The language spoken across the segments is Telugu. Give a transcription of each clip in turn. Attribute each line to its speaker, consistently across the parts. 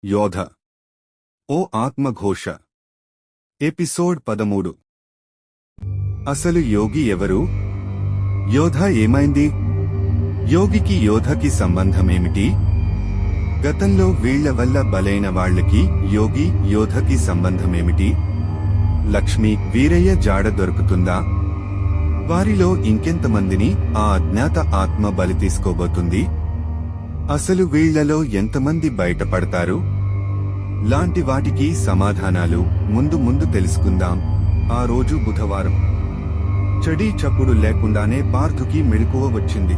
Speaker 1: యోధ ఓ ఆత్మఘోష. ఎపిసోడ్ 13. అసలు యోగి ఎవరు? యోధ ఏమైంది? యోగికి యోధకి సంబంధమేమిటి? గతంలో వీళ్ల వల్ల బలైన వాళ్లకి యోగి యోధకి సంబంధమేమిటి? లక్ష్మి వీరయ్య జాడ దొరుకుతుందా? వారిలో ఇంకెంతమందిని ఆ అజ్ఞాత ఆత్మ బలి తీసుకోబోతుంది? అసలు వీళ్లలో ఎంతమంది బయటపడతారు? లాంటి వాటికి సమాధానాలు ముందు ముందు తెలుసుకుందాం. ఆ రోజు బుధవారం. చడీ చప్పుడు లేకుండానే పార్థుకి మెలకువ వచ్చింది.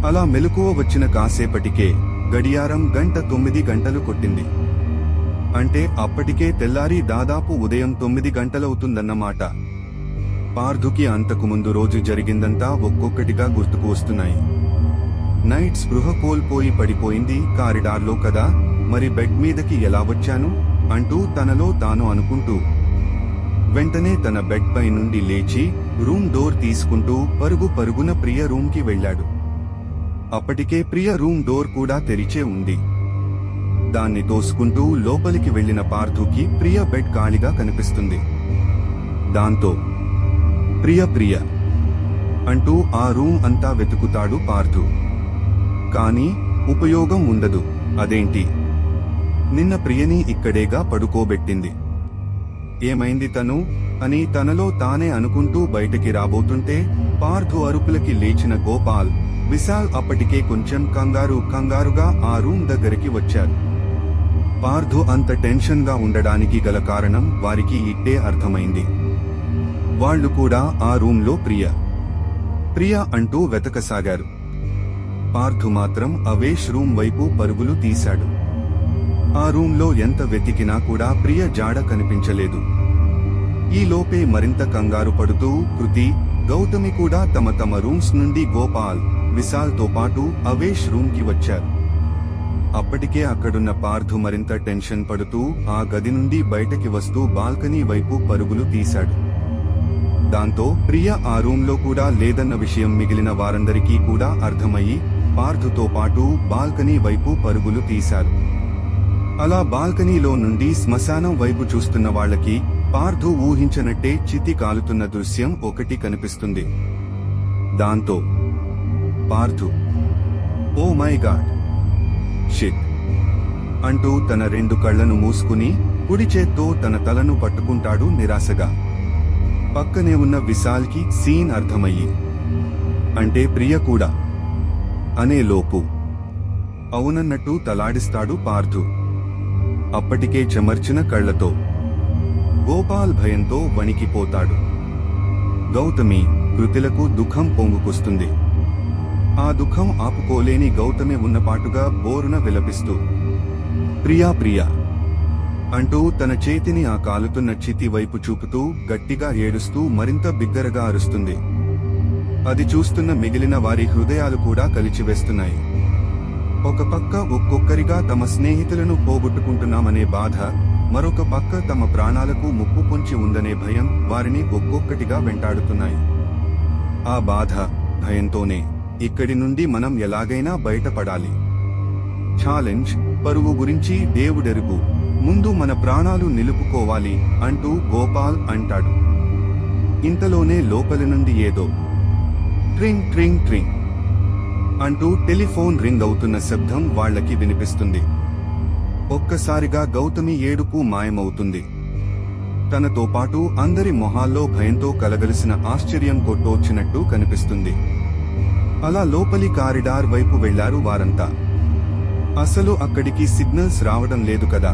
Speaker 1: అలా మెలకువ వచ్చిన కాసేపటికే గడియారం 9 గంటలు కొట్టింది. అంటే అప్పటికే తెల్లారి దాదాపు ఉదయం 9 గంటలవుతుందన్నమాట. పార్థుకి అంతకుముందు రోజు జరిగిందంతా ఒక్కొక్కటిగా గుర్తుకు వస్తున్నాయి. నైట్ స్పృహ కోల్పోయి పడిపోయింది కారిడార్లో కదా, మరి బెడ్ మీదకి ఎలా వచ్చాను అంటూ తనలో తాను అనుకుంటూ వెంటనే తన బెడ్ పై నుండి లేచి రూమ్ డోర్ తీసుకుంటూ పరుగున ప్రియ రూమ్ కి వెళ్లాడు. అప్పటికే ప్రియ రూమ్ డోర్ కూడా తెరిచే ఉంది. దాన్ని తోసుకుంటూ లోపలికి వెళ్లిన పార్థుకి ప్రియ బెడ్ ఖాళీగా కనిపిస్తుంది. దాంతో ప్రియ అంటూ ఆ రూమ్ అంతా వెతుకుతాడు పార్థు. కానీ ఉపయోగం ఉండదు. అదేంటి, నిన్న ప్రియని ఇక్కడేగా పడుకోబెట్టింది, ఏమైంది తను అని తనలో తానే అనుకుంటూ బయటికి రాబోతుంటే పార్థు అరుపులకి లేచిన గోపాల్, విశాల్ అప్పటికే కొంచెం కంగారుగా ఆ రూమ్ దగ్గరికి వచ్చారు. పార్థు అంత టెన్షన్ గా ఉండడానికి గల కారణం వారికి ఇట్టే అర్థమైంది. వాళ్లు కూడా ఆ రూంలో ప్రియ అంటూ వెతకసాగారు. పార్థు మాత్రం అవేష్ రూమ్ వైపు పరుగులు తీశాడు. ఆ రూంలో ఎంత వెతికినా కూడా ప్రియ జాడ కనిపించలేదు. ఈ లోపే మరింత కంగారు పడుతూ కృతి, గౌతమి కూడా తమ రూమ్స్ నుండి గోపాల్, విశాల్ తో పాటు అవేష్ రూమ్ కి వచ్చారు. అప్పటికే అక్కడున్న పార్థు మరింత టెన్షన్ పడుతూ ఆ గది నుండి బయటకి వస్తూ బాల్కనీ వైపు పరుగులు తీశాడు. దాంతో ప్రియ ఆ రూంలో కూడా లేదన్న విషయం మిగిలిన వారందరికీ కూడా అర్థమయ్యి పార్థుతో పాటు బాల్కనీ వైపు పరుగులు తీశారు. అలా బాల్కనీలో నుండి శ్మశానం వైపు చూస్తున్న వాళ్లకి పార్థు ఊహించనట్టే చితి కాలుతున్న దృశ్యం ఒకటి కనిపిస్తుంది. దాంతో Parthu oh my god, shit అంటూ తన 2 కళ్లను మూసుకుని కుడి చేత్తో తన తలను పట్టుకుంటాడు నిరాశగా. పక్కనే ఉన్న విశాల్ కి సీన్ అర్థమయ్యి, అంటే ప్రియ కూడా అనే లోపు అవునన్నట్టు తలాడిస్తాడు పార్థు. అప్పటికే చెమర్చిన కళ్లతో గోపాల్ భయంతో వణికిపోతాడు. గౌతమి, కృతిలకు దుఃఖం పొంగుకొస్తుంది. ఆ దుఃఖం ఆపుకోలేని గౌతమి ఉన్నపాటుగా బోరున విలపిస్తూ ప్రియా అంటూ తన చేతిని ఆ కాలుతున్న చితి వైపు చూపుతూ గట్టిగా ఏడుస్తూ మరింత బిగ్గరగా అరుస్తుంది. అది చూస్తున్న మిగిలిన వారి హృదయాలు కూడా కలిచివేస్తున్నాయి. ఒక పక్క ఒక్కొక్కరిగా తమ స్నేహితులను పోగొట్టుకుంటున్నామనే బాధ, మరొక పక్క తమ ప్రాణాలకు ముప్పు పొంచి ఉందనే భయం వారిని ఒక్కొక్కటిగా వెంటాడుతున్నాయి. ఆ బాధ, భయంతోనే ఇక్కడి నుండి మనం ఎలాగైనా బయటపడాలి. ఛాలెంజ్, పరువు గురించి దేవుడెరుగు, ముందు మన ప్రాణాలు నిలుపుకోవాలి అంటూ గోపాల్ అంటాడు. ఇంతలోనే లోపలి నుండి ఏదో ట్రింగ్ ట్రింగ్ ట్రింగ్ అంటూ టెలిఫోన్ రింగ్ అవుతున్న శబ్దం వాళ్లకి వినిపిస్తుంది. ఒక్కసారిగా గౌతమి ఏడుపు మాయమవుతుంది. తనతో పాటు అందరి మొహాల్లో భయంతో కలగలిసిన ఆశ్చర్యం కొట్టొచ్చినట్టు కనిపిస్తుంది. అలా లోపలి కారిడార్ వైపు వెళ్లారు వారంతా. అసలు అక్కడికి సిగ్నల్స్ రావడం లేదు కదా,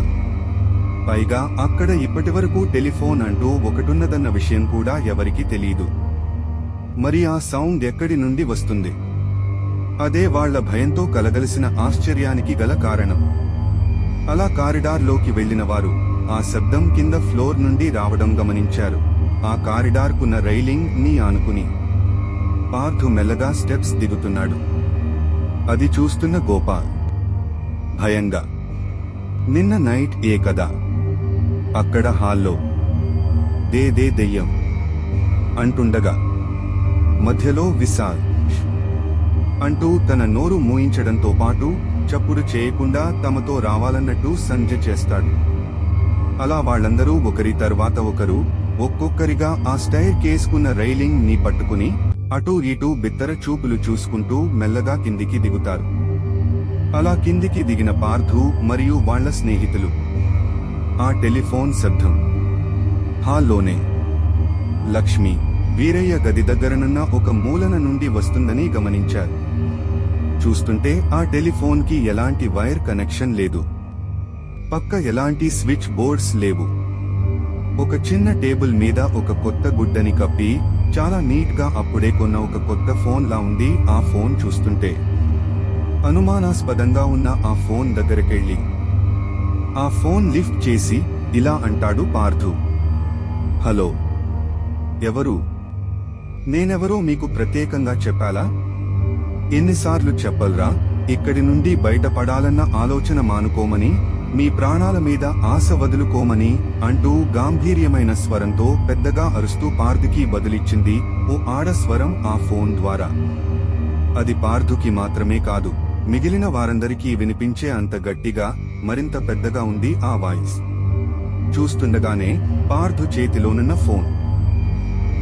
Speaker 1: పైగా అక్కడ ఇప్పటివరకు టెలిఫోన్ అంటూ ఒకటున్నదన్న విషయం కూడా ఎవరికీ తెలీదు. మరి ఆ సౌండ్ ఎక్కడి నుండి వస్తుంది? అదే వాళ్ల భయంతో కలగలిసిన ఆశ్చర్యానికి గల కారణం. అలా కారిడార్లోకి వెళ్లిన వారు ఆ శబ్దం కింద ఫ్లోర్ నుండి రావడం గమనించారు. ఆ కారిడార్కున్న రైలింగ్ ని ఆనుకుని పార్థు మెల్లగా స్టెప్స్ దిగుతున్నాడు. అది చూస్తున్న గోపాల్ భయంగా, నిన్న నైట్ ఏ కదా అక్కడ హాల్లో దెయ్యం అంటుండగా మధ్యలో విశాల్ అంటూ తన నోరు మూయించడంతో పాటు చప్పుడు చేయకుండా తమతో రావాలన్నట్టు సంజ్ఞ చేస్తాడు. అలా వాళ్ళందరూ ఒకరి తర్వాత ఒకరు ఒక్కొక్కరిగా ఆ స్టైర్ కేసుకున్న రైలింగ్ ని పట్టుకుని అటూ ఇటూ బిత్తర చూపులు చూసుకుంటూ మెల్లగా కిందికి దిగుతారు. అలా కిందికి దిగిన పార్థు మరియు వాళ్ళ స్నేహితులు ఆ టెలిఫోన్ శబ్దం హాల్లోనే లక్ష్మి వీరయ్య గది దగ్గరనున్న ఒక మూలన నుండి వస్తుందని గమనించారు. చూస్తుంటే ఆ టెలిఫోన్ కి ఎలాంటి వైర్ కనెక్షన్ లేదు. పక్క ఎలాంటి స్విచ్ బోర్డ్స్ లేవు. ఒక చిన్న టేబుల్ మీద ఒక కొత్త గుడ్డని కప్పి చాలా నీట్ గా అప్పుడే కొన్న ఒక కొత్త ఫోన్ లా ఉంది. ఆ ఫోన్ చూస్తుంటే అనుమానాస్పదంగా ఉన్న ఆ ఫోన్ దగ్గరకెళ్ళి ఆ ఫోన్ లిఫ్ట్ చేసి ఇలా అంటాడు పార్థు. హలో, ఎవరు? నేనెవరో మీకు ప్రత్యేకంగా చెప్పాలా? ఎన్నిసార్లు చెప్పల్రా ఇక్కడి నుండి బయటపడాలన్న ఆలోచన మానుకోమని, మీ ప్రాణాల మీద ఆశ వదులుకోమని అంటూ గాంభీర్యమైన స్వరంతో పెద్దగా అరుస్తూ పార్థుకి బదులిచ్చింది ఓ ఆడ స్వరం ఆ ఫోన్ ద్వారా. అది పార్థుకి మాత్రమే కాదు, మిగిలిన వారందరికీ వినిపించే అంత గట్టిగా, మరింత పెద్దగా ఉంది ఆ వాయిస్. చూస్తుండగానే పార్థు చేతిలోనున్న ఫోన్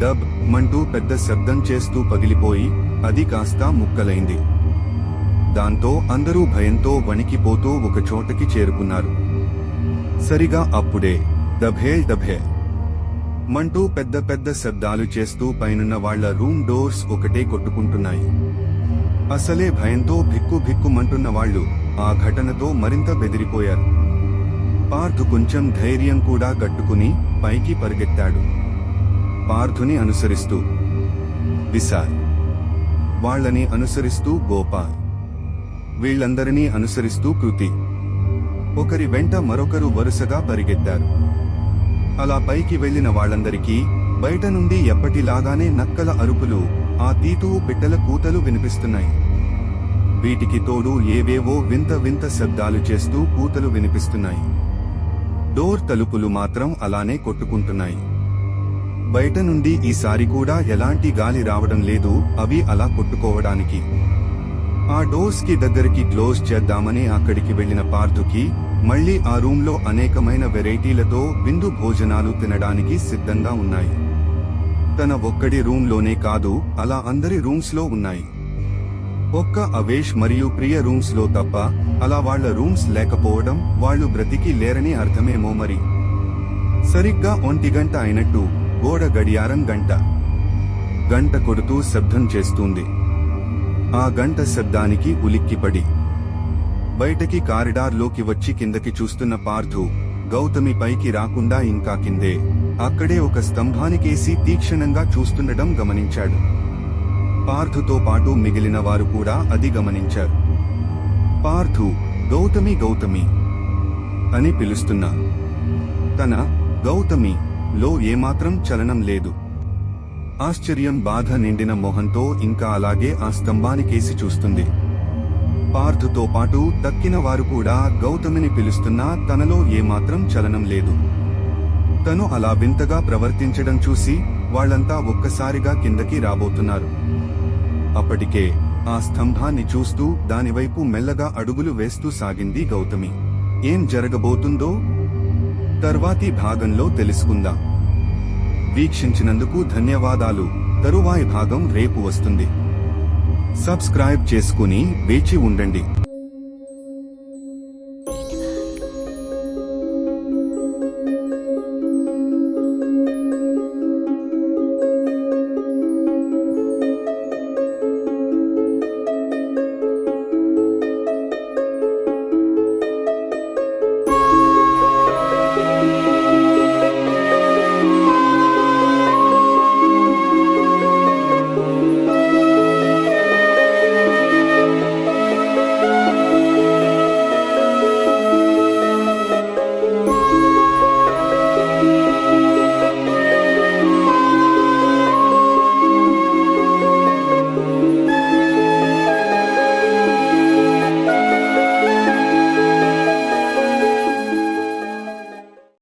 Speaker 1: డబ్ మంటూ పెద్ద శబ్దం చేస్తూ పగిలిపోయి అది కాస్త ముక్కలైంది. దాంతో అందరూ భయంతో వణికిపోతూ ఒక చోటకి చేరుకున్నారు. సరిగా అప్పుడే దభేల్ దభేల్ మంటూ పెద్ద పెద్ద శబ్దాలు చేస్తూ పైనున్న వాళ్ల రూమ్ డోర్స్ ఒకటే కొట్టుకుంటున్నాయి. అసలే భయంతో భిక్కు భిక్కుమంటున్న వాళ్లు ఆ ఘటనతో మరింత బెదిరిపోయారు. పార్థు కొంచెం ధైర్యం కూడా గట్టుకుని పైకి పరిగెత్తాడు. పార్థుని అనుసరిస్తూ విశాల్, వాళ్లని అనుసరిస్తూ గోపాల్, వీళ్లందరినీ అనుసరిస్తూ కృతి, ఒకరి వెంట మరొకరు వరుసగా పరిగెత్తారు. అలా పైకి వెళ్లిన వాళ్లందరికీ బయట నుండి ఎప్పటిలాగానే నక్కల అరుపులు, ఆ తీతువు పిట్టల కూతలు వినిపిస్తున్నాయి. వీటికి తోడు ఏవేవో వింత వింత శబ్దాలు చేస్తూ కూతలు వినిపిస్తున్నాయి. డోర్ తలుపులు మాత్రం అలానే కొట్టుకుంటున్నాయి. బయట నుండి ఈసారి కూడా ఎలాంటి గాలి రావడం లేదు, అవి అలా కొట్టుకోవడానికి. ఆ డోర్స్ కి దగ్గరికి క్లోజ్ చేద్దామని అక్కడికి వెళ్లిన పార్థుకి మళ్లీ ఆ రూమ్ లో అనేకమైన వెరైటీలతో విందు భోజనాలు తినడానికి సిద్ధంగా ఉన్నాయి. తన ఒక్కడి రూమ్ లోనే కాదు, అలా అందరి రూమ్స్ లో ఉన్నాయి. ఒక్క అవేష్ మరియు ప్రియ రూమ్స్ లో తప్ప అలా వాళ్ల రూమ్స్ లేకపోవడం వాళ్లు బ్రతికి లేరని అర్థమేమో మరి. సరిగ్గా 1 గంట అయినట్టు గోడ గడియారం గంట కొడుతూ శబ్దం చేస్తుంది. ఆ గంట శబ్దానికి ఉలిక్కిపడి బయటకి కారిడార్లోకి వచ్చి కిందకి చూస్తున్న పార్థు గౌతమి పైకి రాకుండా ఇంకా కిందే అక్కడే ఒక స్తంభానికేసి తీక్షణంగా చూస్తుండటం గమనించాడు. పార్థుతో పాటు మిగిలిన వారు కూడా అది గమనించారు. పార్థు గౌతమి గౌతమి అని పిలుస్తున్నా తన గౌతమి లో ఏమాత్రం చలనం లేదు. ఆశ్చర్యం, బాధ నిండిన మొహంతో ఇంకా అలాగే ఆ స్తంభానికేసి చూస్తుంది. పార్థుతో పాటు తక్కిన వారు కూడా గౌతమిని పిలుస్తున్నా తనలో ఏమాత్రం చలనం లేదు. తను అలా వింతగా ప్రవర్తించడం చూసి వాళ్లంతా ఒక్కసారిగా కిందకి రాబోతున్నారు. అప్పటికే ఆ స్తంభాన్ని చూస్తూ దానివైపు మెల్లగా అడుగులు వేస్తూ సాగింది గౌతమి. ఏం జరగబోతుందో తర్వాతి భాగంలో తెలుసుకుందాం. వీక్షించినందుకు ధన్యవాదాలు. తరువాయి భాగం రేపు వస్తుంది. సబ్స్క్రైబ్ చేసుకుని వేచి ఉండండి.